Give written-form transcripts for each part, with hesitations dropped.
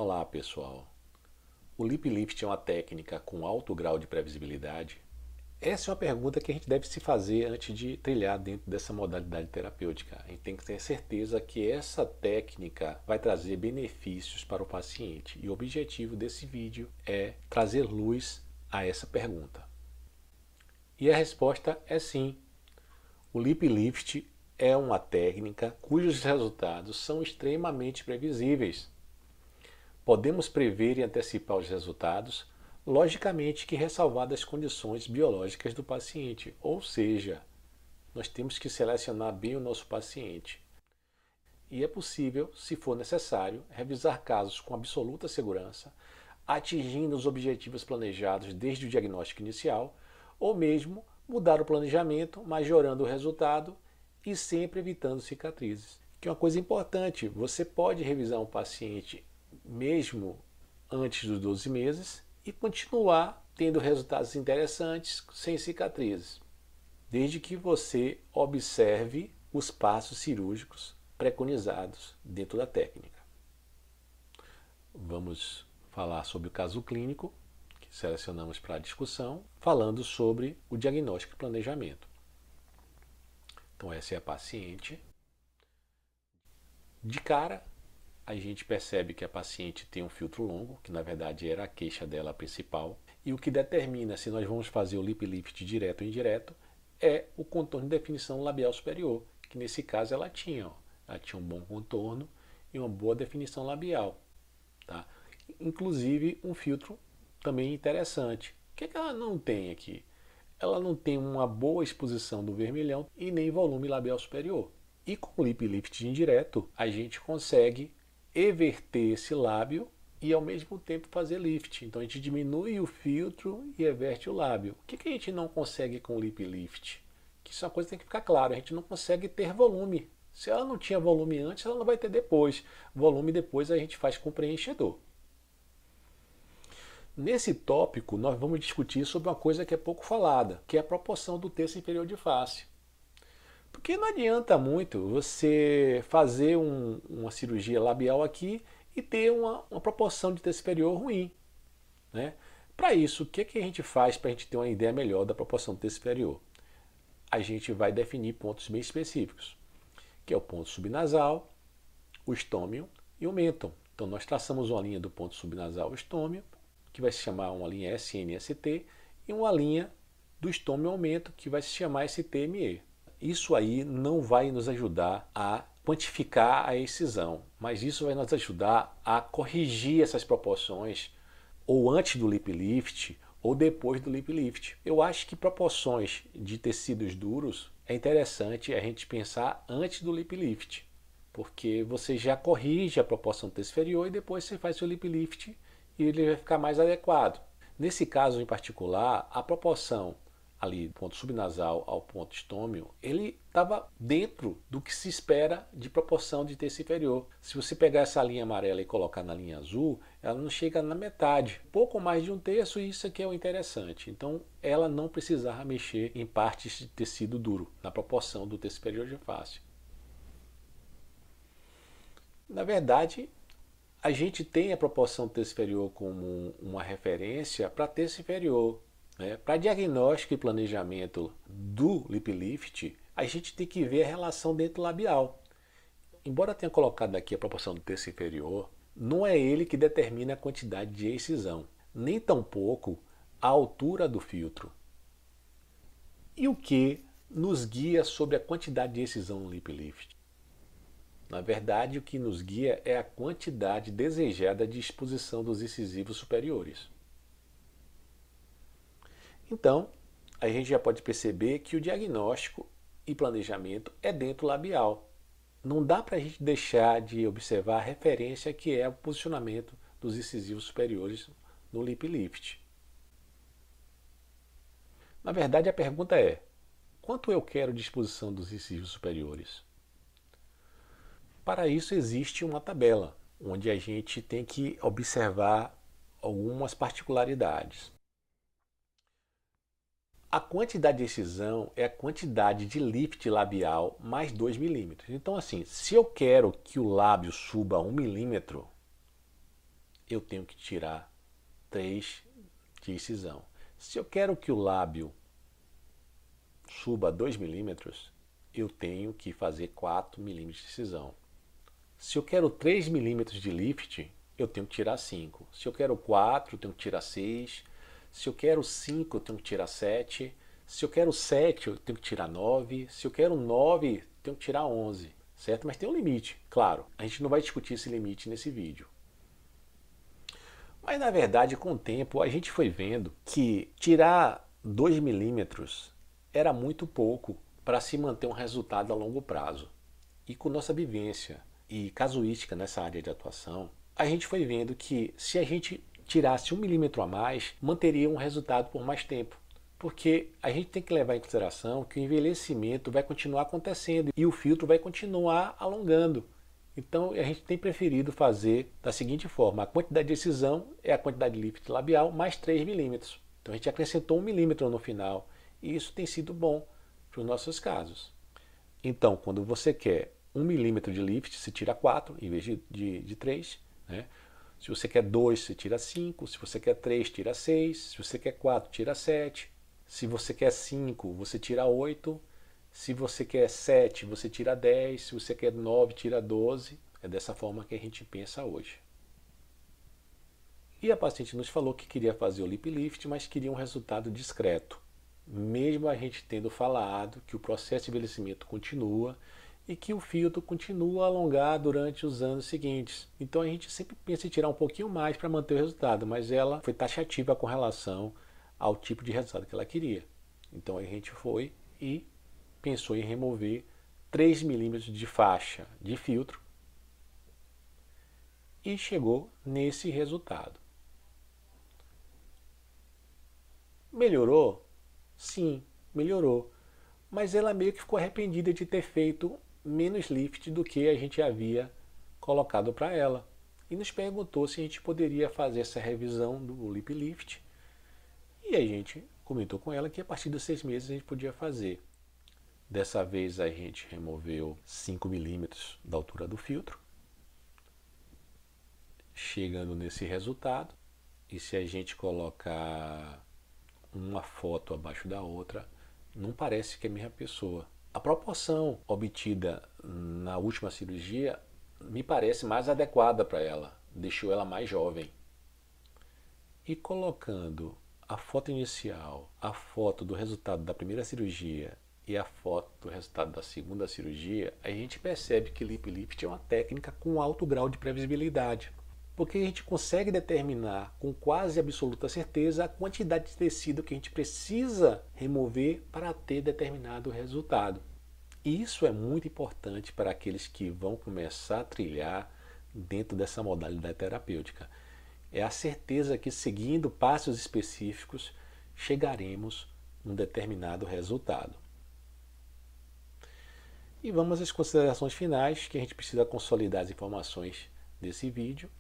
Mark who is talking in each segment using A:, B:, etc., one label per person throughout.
A: Olá pessoal, o lip lift é uma técnica com alto grau de previsibilidade? Essa é uma pergunta que a gente deve se fazer antes de trilhar dentro dessa modalidade terapêutica. A gente tem que ter certeza que essa técnica vai trazer benefícios para o paciente e o objetivo desse vídeo é trazer luz a essa pergunta. E a resposta é sim. O lip lift é uma técnica cujos resultados são extremamente previsíveis. Podemos prever e antecipar os resultados, logicamente que ressalvadas as condições biológicas do paciente, ou seja, nós temos que selecionar bem o nosso paciente. E é possível, se for necessário, revisar casos com absoluta segurança, atingindo os objetivos planejados desde o diagnóstico inicial, ou mesmo mudar o planejamento, majorando o resultado e sempre evitando cicatrizes. Que é uma coisa importante, você pode revisar um paciente mesmo antes dos 12 meses e continuar tendo resultados interessantes sem cicatrizes, desde que você observe os passos cirúrgicos preconizados dentro da técnica. Vamos falar sobre o caso clínico que selecionamos para a discussão, falando sobre o diagnóstico e planejamento. Então essa é a paciente. De cara, a gente percebe que a paciente tem um filtro longo, que na verdade era a queixa dela principal, e o que determina se nós vamos fazer o lip lift direto ou indireto é o contorno de definição labial superior, que nesse caso ela tinha. Ela tinha um bom contorno e uma boa definição labial. Tá? Inclusive um filtro também interessante. O que ela não tem aqui? Ela não tem uma boa exposição do vermelhão e nem volume labial superior. E com o lip lift indireto, a gente consegue everter esse lábio e ao mesmo tempo fazer lift. Então a gente diminui o filtro e everte o lábio. O que a gente não consegue com o lip lift? Que isso é uma coisa que tem que ficar claro, a gente não consegue ter volume. Se ela não tinha volume antes, ela não vai ter depois. Volume depois a gente faz com preenchedor. Nesse tópico, nós vamos discutir sobre uma coisa que é pouco falada, que é a proporção do terço inferior de face. Porque não adianta muito você fazer uma cirurgia labial aqui e ter uma proporção de terço superior ruim. Né? Para isso, o que a gente faz para a gente ter uma ideia melhor da proporção do terço superior? A gente vai definir pontos bem específicos, que é o ponto subnasal, o estômio e o mênton. Então nós traçamos uma linha do ponto subnasal ao estômio, que vai se chamar uma linha SNST, e uma linha do estômio ao mênton, que vai se chamar STME. Isso aí não vai nos ajudar a quantificar a excisão, mas isso vai nos ajudar a corrigir essas proporções ou antes do lip lift ou depois do lip lift. Eu acho que proporções de tecidos duros é interessante a gente pensar antes do lip lift, porque você já corrige a proporção do terço inferior e depois você faz o lip lift e ele vai ficar mais adequado. Nesse caso em particular, a proporção ali do ponto subnasal ao ponto estômio, ele estava dentro do que se espera de proporção de terço inferior. Se você pegar essa linha amarela e colocar na linha azul, ela não chega na metade, pouco mais de um terço, e isso aqui é o interessante. Então, ela não precisava mexer em partes de tecido duro, na proporção do terço superior de face. Na verdade, a gente tem a proporção do terço inferior como uma referência para terço inferior. Para diagnóstico e planejamento do lip lift, a gente tem que ver a relação dentro labial. Embora tenha colocado aqui a proporção do terço inferior, não é ele que determina a quantidade de excisão, nem tampouco a altura do filtro. E o que nos guia sobre a quantidade de excisão no lip lift? Na verdade, o que nos guia é a quantidade desejada de exposição dos incisivos superiores. Então, a gente já pode perceber que o diagnóstico e planejamento é dentro labial. Não dá para a gente deixar de observar a referência que é o posicionamento dos incisivos superiores no lip lift. Na verdade, a pergunta é: quanto eu quero de exposição dos incisivos superiores? Para isso existe uma tabela, onde a gente tem que observar algumas particularidades. A quantidade de excisão é a quantidade de lift labial mais 2 milímetros. Então, assim, se eu quero que o lábio suba 1 milímetro, eu tenho que tirar 3 de incisão. Se eu quero que o lábio suba 2 milímetros, eu tenho que fazer 4 milímetros de incisão. Se eu quero 3 milímetros de lift, eu tenho que tirar 5. Se eu quero 4, eu tenho que tirar 6. Se eu quero 5, eu tenho que tirar 7. Se eu quero 7, eu tenho que tirar 9. Se eu quero 9, eu tenho que tirar 11. Certo? Mas tem um limite, claro. A gente não vai discutir esse limite nesse vídeo. Mas na verdade, com o tempo, a gente foi vendo que tirar 2 milímetros era muito pouco para se manter um resultado a longo prazo. E com nossa vivência e casuística nessa área de atuação, a gente foi vendo que se a gente tirasse 1 milímetro a mais, manteria um resultado por mais tempo. Porque a gente tem que levar em consideração que o envelhecimento vai continuar acontecendo e o filtro vai continuar alongando. Então a gente tem preferido fazer da seguinte forma: a quantidade de excisão é a quantidade de lift labial mais 3 milímetros. Então a gente acrescentou 1 milímetro no final e isso tem sido bom para os nossos casos. Então quando você quer 1 milímetro de lift, você tira 4 em vez de 3. Né? Se você quer 2, você tira 5. Se você quer 3, tira 6. Se você quer 4, tira 7. Se você quer 5, você tira 8. Se você quer 7, você tira 10. Se você quer 9, tira 12. É dessa forma que a gente pensa hoje. E a paciente nos falou que queria fazer o lip lift, mas queria um resultado discreto. Mesmo a gente tendo falado que o processo de envelhecimento continua e que o filtro continua a alongar durante os anos seguintes. Então a gente sempre pensa em tirar um pouquinho mais para manter o resultado, mas ela foi taxativa com relação ao tipo de resultado que ela queria. Então a gente foi e pensou em remover 3 milímetros de faixa de filtro e chegou nesse resultado. Melhorou? Sim, melhorou. Mas ela meio que ficou arrependida de ter feito menos lift do que a gente havia colocado para ela. E nos perguntou se a gente poderia fazer essa revisão do lip lift. E a gente comentou com ela que a partir dos 6 meses a gente podia fazer. Dessa vez a gente removeu 5 milímetros da altura do filtro, chegando nesse resultado. E se a gente colocar uma foto abaixo da outra, não parece que é a mesma pessoa. A proporção obtida na última cirurgia me parece mais adequada para ela, deixou ela mais jovem. E colocando a foto inicial, a foto do resultado da primeira cirurgia e a foto do resultado da segunda cirurgia, a gente percebe que lip lift é uma técnica com alto grau de previsibilidade. Porque a gente consegue determinar com quase absoluta certeza a quantidade de tecido que a gente precisa remover para ter determinado resultado. E isso é muito importante para aqueles que vão começar a trilhar dentro dessa modalidade terapêutica. É a certeza que, seguindo passos específicos, chegaremos num determinado resultado. E vamos às considerações finais, que a gente precisa consolidar as informações desse vídeo.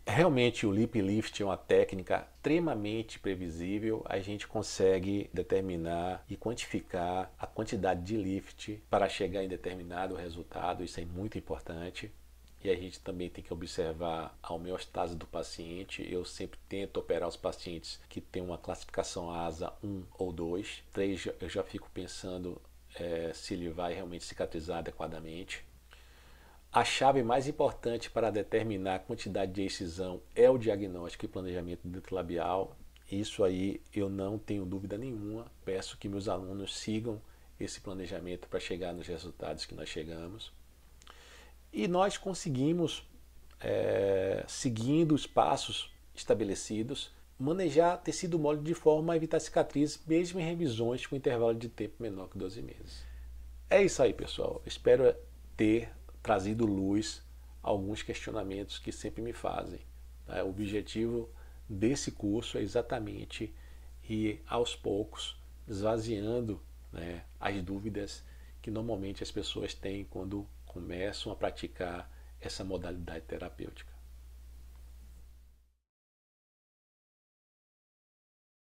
A: Realmente o lip lift é uma técnica extremamente previsível, a gente consegue determinar e quantificar a quantidade de lift para chegar em determinado resultado, isso é muito importante. E a gente também tem que observar a homeostase do paciente. Eu sempre tento operar os pacientes que têm uma classificação ASA 1 ou 2. 3 eu já fico pensando se ele vai realmente cicatrizar adequadamente. A chave mais importante para determinar a quantidade de excisão é o diagnóstico e planejamento dentro-labial. Isso aí eu não tenho dúvida nenhuma. Peço que meus alunos sigam esse planejamento para chegar nos resultados que nós chegamos. E nós conseguimos, seguindo os passos estabelecidos, manejar tecido mole de forma a evitar cicatriz, mesmo em revisões com intervalo de tempo menor que 12 meses. É isso aí, pessoal. Espero ter trazido luz a alguns questionamentos que sempre me fazem. O objetivo desse curso é exatamente ir aos poucos esvaziando as dúvidas que normalmente as pessoas têm quando começam a praticar essa modalidade terapêutica.